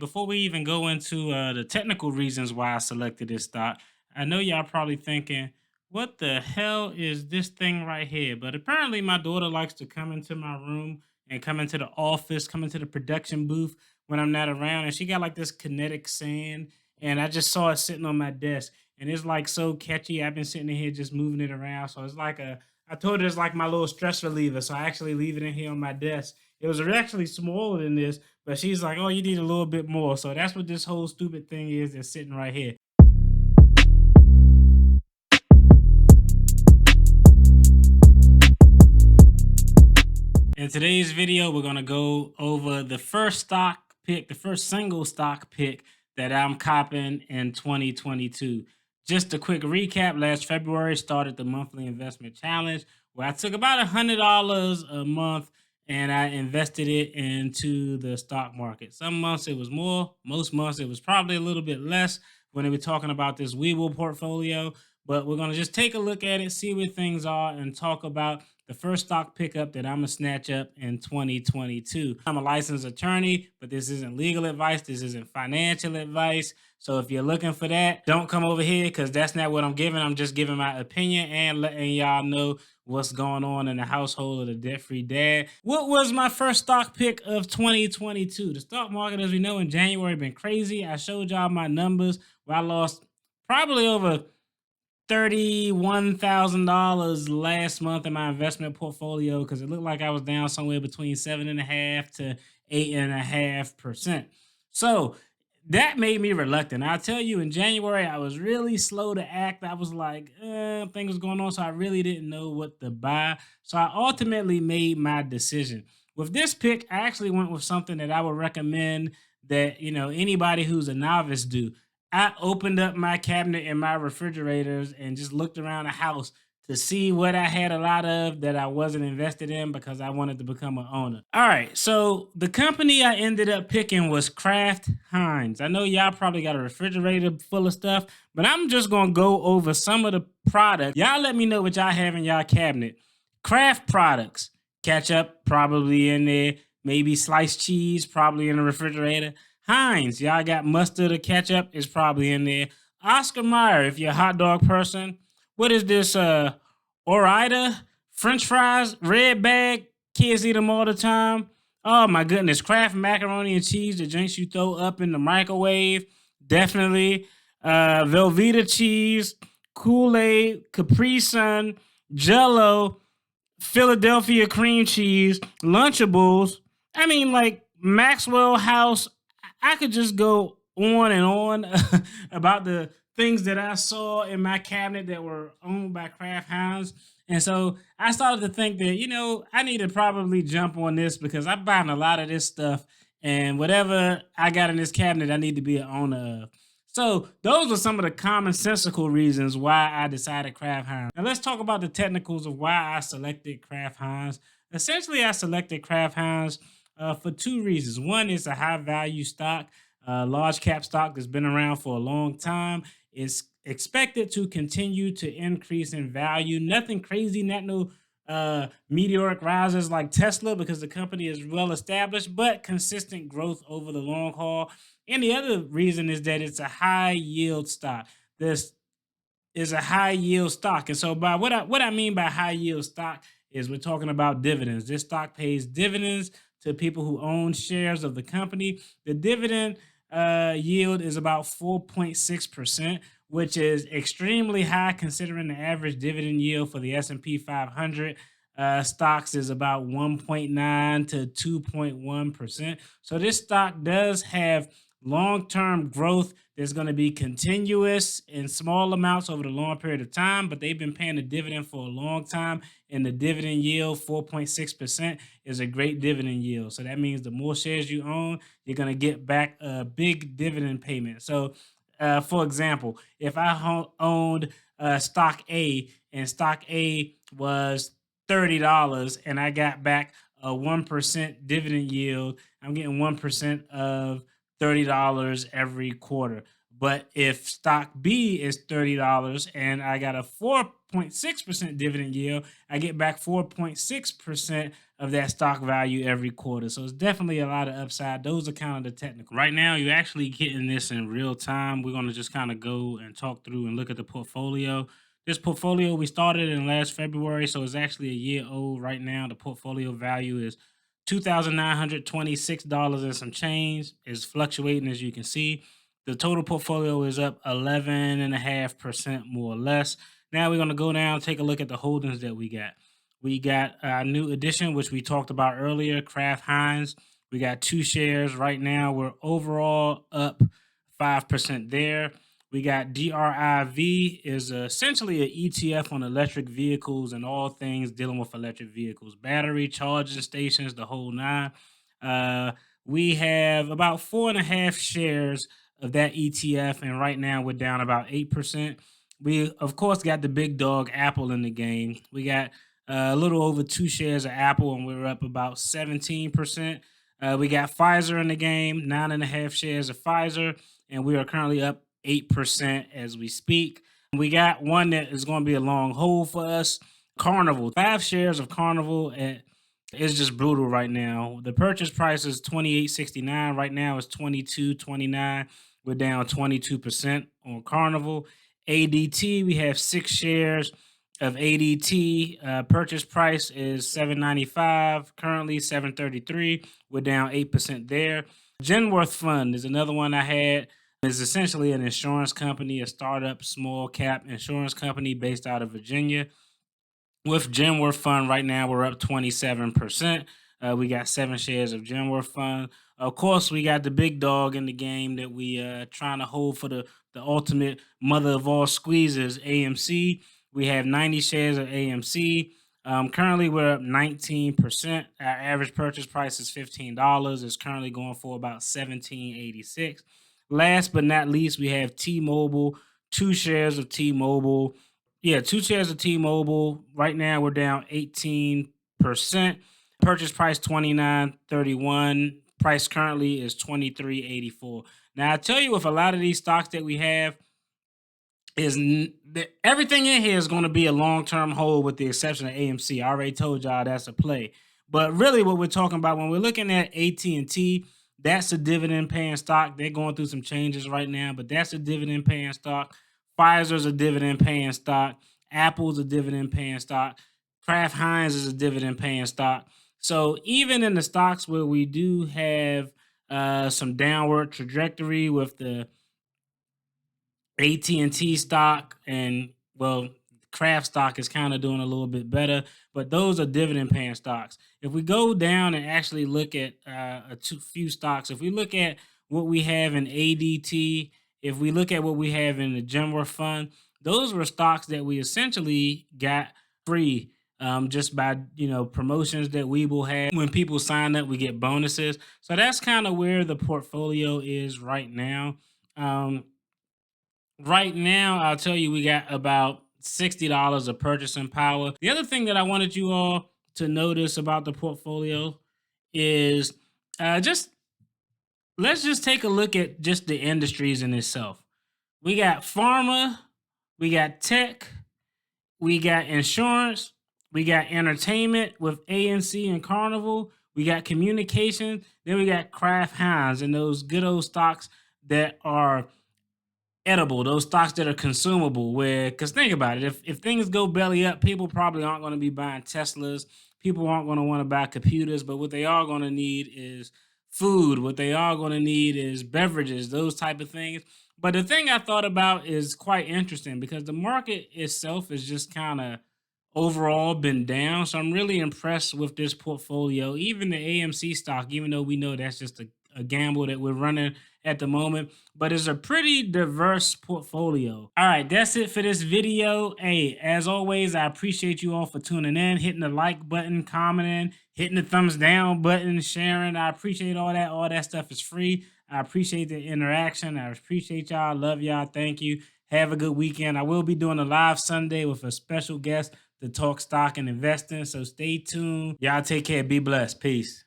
Before we even go into the technical reasons why I selected this stock, I know y'all probably thinking, what the hell is this thing right here? But apparently, my daughter likes to come into my room and come into the office, come into the production booth when I'm not around. And she got like this kinetic sand. And I just saw it sitting on my desk. And it's like so catchy. I've been sitting in here just moving it around. So it's like I told her it's like my little stress reliever. So I actually leave it in here on my desk. It was actually smaller than this, but she's like, "Oh, you need a little bit more." So that's what this whole stupid thing is that's sitting right here. In today's video, we're going to go over the first stock pick, the first single stock pick that I'm copping in 2022. Just a quick recap, last February started the monthly investment challenge where I took about $100 a month and I invested it into the stock market. Some months it was more, most months it was probably a little bit less when we're talking about this Webull portfolio. But we're going to just take a look at it, see where things are, and talk about the first stock pickup that I'm gonna snatch up in 2022. I'm a licensed attorney, but this isn't legal advice. This isn't financial advice. So if you're looking for that, don't come over here because that's not what I'm giving. I'm just giving my opinion and letting y'all know what's going on in the household of the debt-free dad. What was my first stock pick of 2022? The stock market, as we know, in January been crazy. I showed y'all my numbers where I lost probably over $31,000 last month in my investment portfolio because it looked like I was down somewhere between 7.5 to 8.5%. So that made me reluctant. I'll tell you, in January, I was really slow to act. I was like, things was going on, so I really didn't know what to buy. So I ultimately made my decision. With this pick, I actually went with something that I would recommend that anybody who's a novice do. I opened up my cabinet and my refrigerators and just looked around the house to see what I had a lot of that I wasn't invested in because I wanted to become an owner. All right, so the company I ended up picking was Kraft Heinz. I know y'all probably got a refrigerator full of stuff, but I'm just gonna go over some of the products. Y'all let me know what y'all have in y'all cabinet. Kraft products, ketchup probably in there, maybe sliced cheese probably in the refrigerator. Heinz, y'all got mustard or ketchup is probably in there. Oscar Mayer, if you're a hot dog person. What is this? Orida, French fries, red bag. Kids eat them all the time. Oh my goodness, Kraft macaroni and cheese, the drinks you throw up in the microwave. Definitely. Velveeta cheese, Kool-Aid, Capri Sun, Jello, Philadelphia cream cheese, Lunchables. I mean, like Maxwell House. I could just go on and on about the things that I saw in my cabinet that were owned by Kraft Heinz. And so I started to think that, I need to probably jump on this because I'm buying a lot of this stuff. And whatever I got in this cabinet, I need to be an owner of. So those are some of the commonsensical reasons why I decided Kraft Heinz. Now let's talk about the technicals of why I selected Kraft Heinz. Essentially, I selected Kraft Heinz for two reasons. One is a high value stock, large cap stock that's been around for a long time. It's expected to continue to increase in value. Nothing crazy, not no meteoric rises like Tesla because the company is well established, but consistent growth over the long haul. And the other reason is that it's a high yield stock. This is a high yield stock. And so by what I mean by high yield stock is we're talking about dividends. This stock pays dividends to people who own shares of the company. The dividend yield is about 4.6%, which is extremely high considering the average dividend yield for the S&P 500 stocks is about 1.9 to 2.1%. So this stock does have long-term growth that's going to be continuous in small amounts over the long period of time, but they've been paying a dividend for a long time, and the dividend yield, 4.6%, is a great dividend yield. So that means the more shares you own, you're going to get back a big dividend payment. So, for example, if I owned stock A and stock A was $30 and I got back a 1% dividend yield, I'm getting 1% of $30 every quarter. But if stock B is $30 and I got a 4.6% dividend yield, I get back 4.6% of that stock value every quarter. So it's definitely a lot of upside. Those are kind of the technical. Right now, you're actually getting this in real time. We're going to just kind of go and talk through and look at the portfolio. This portfolio we started in last February, so it's actually a year old right now. The portfolio value is $2,926 and some change. Is fluctuating as you can see. The total portfolio is up 11.5% more or less. Now we're going to go down, take a look at the holdings that we got. We got a new addition, which we talked about earlier, Kraft Heinz. We got 2 shares right now. We're overall up 5% there. We got DRIV is essentially an ETF on electric vehicles and all things dealing with electric vehicles, battery charging stations, the whole nine. We have about 4.5 shares of that ETF, and right now we're down about 8%. We, of course, got the big dog Apple in the game. We got a little over 2 shares of Apple, and we're up about 17%. We got Pfizer in the game, 9.5 shares of Pfizer, and we are currently up 8% as we speak. We got one that is going to be a long hold for us, Carnival. 5 shares of Carnival is just brutal right now. The purchase price is $28.69. Right now it's $22.29. We're down 22% on Carnival. ADT, we have 6 shares of ADT. Purchase price is $7.95. Currently $7.33. We're down 8% there. Genworth Fund is another one I had. It's essentially an insurance company, a startup small cap insurance company based out of Virginia. With Genworth Fund right now, we're up 27%. We got 7 shares of Genworth Fund. Of course, we got the big dog in the game that we trying to hold for the ultimate mother of all squeezes, AMC. We have 90 shares of AMC. Currently, we're up 19%. Our average purchase price is $15. It's currently going for about $17.86. Last but not least, we have T-Mobile. 2 shares of T-Mobile. Yeah, 2 shares of T-Mobile. Right now, we're down 18%. Purchase price $29.31. Price currently is $23.84. Now, I tell you, with a lot of these stocks that we have, everything in here is going to be a long-term hold with the exception of AMC. I already told y'all that's a play. But really what we're talking about when we're looking at AT&T, that's a dividend paying stock. They're going through some changes right now, but that's a dividend paying stock. Pfizer's a dividend paying stock. Apple's a dividend paying stock. Kraft Heinz is a dividend paying stock. So even in the stocks where we do have some downward trajectory with the AT&T stock and, well, Kraft stock is kind of doing a little bit better, but those are dividend paying stocks. If we go down and actually look at few stocks, if we look at what we have in ADT, if we look at what we have in the Genworth Fund, those were stocks that we essentially got free just by promotions that Webull had. When people sign up, we get bonuses. So that's kind of where the portfolio is right now. Right now, I'll tell you, we got about $60 of purchasing power. The other thing that I wanted you all to notice about the portfolio is just let's just take a look at just the industries in itself. We got pharma, we got tech, we got insurance, we got entertainment with ANC and Carnival, we got communication, then we got Kraft Heinz and those good old stocks that are edible, those stocks that are consumable. Where, because think about it, if things go belly up, people probably aren't going to be buying Teslas. People aren't going to want to buy computers, but what they are going to need is food. What they are going to need is beverages, those type of things. But the thing I thought about is quite interesting because the market itself is just kind of overall been down. So I'm really impressed with this portfolio. Even the AMC stock, even though we know that's just a gamble that we're running at the moment, but it's a pretty diverse portfolio. All right, that's it for this video. Hey, as always, I appreciate you all for tuning in, hitting the like button, commenting, hitting the thumbs down button, sharing. I appreciate all that. All that stuff is free. I appreciate the interaction. I appreciate y'all. Love y'all. Thank you. Have a good weekend. I will be doing a live Sunday with a special guest to talk stock and investing. So stay tuned. Y'all take care. Be blessed. Peace.